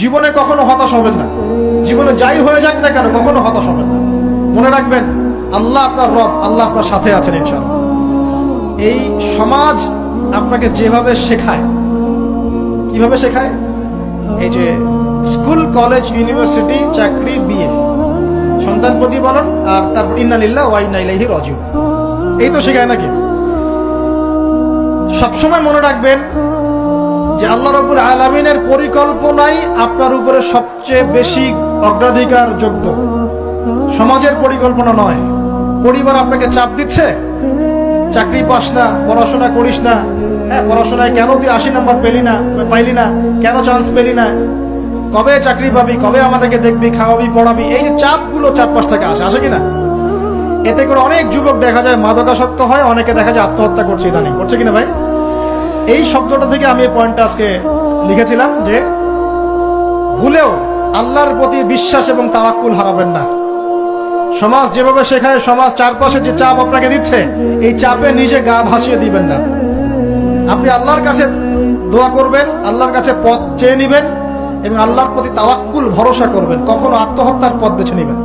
জীবনে কখনো হতাশ হবেন না। জীবনে যাই হয়ে যাক না কেন কখনো হতাশ হবেন না। মনে রাখবেন আল্লাহ আপনার রব, আল্লাহ আপনার সাথে আছেন ইনশাআল্লাহ। এই সমাজ আপনাকে যেভাবে শেখায়, কিভাবে শেখায়, এই যে স্কুল, কলেজ, ইউনিভার্সিটি, চাকরি, বিয়ে, সন্তান প্রতিপালন, আর তারপর ইন্না লিল্লাহি ওয়া ইন্না ইলাইহি রাজিউন, এই তো শেখায় নাকি? সবসময় মনে রাখবেন যে আল্লাহ রাব্বুল আলামিনের পরিকল্পনাই আপনার উপরে সবচেয়ে বেশি অগ্রাধিকার যোগ্য, সমাজের পরিকল্পনা নয়। পরিবার আপনাকে চাপ দিচ্ছে, চাকরি পাস না, পড়াশোনা করিস না, হ্যাঁ পড়াশোনায় কেন তুই 80 নম্বর পাইলি না, কেন চান্স পেলি না, কবে চাকরি পাবি, কবে আমাদেরকে দেখবি, খাওয়াবি, পড়াবি, এই যে চাপগুলো চারপাশ থেকে আসে কিনা? এতে করে অনেক যুবক দেখা যায় মাদকাসক্ত হয়, অনেকে দেখা যায় আত্মহত্যা করছে, ইদানিং করছে কিনা ভাই? এই শব্দটা থেকে আমি এই পয়েন্টটা আজকে লিখেছিলাম যে ভুলেও আল্লাহর প্রতি বিশ্বাস এবং তাওয়াক্কুল হারাবেন না। সমাজ যেভাবে শেখায়, সমাজ চারপাশে যে চাপ আপনাকে দিচ্ছে, এই চাপে নিজে গা ভাসিয়ে দিবেন না। আপনি আল্লাহর কাছে দোয়া করবেন, আল্লাহর কাছে পথ চেয়ে নিবেন এবং আল্লাহর প্রতি তাওয়াক্কুল ভরসা করবেন। কখনো আত্মহত্যার পথ বেছে নিবেন।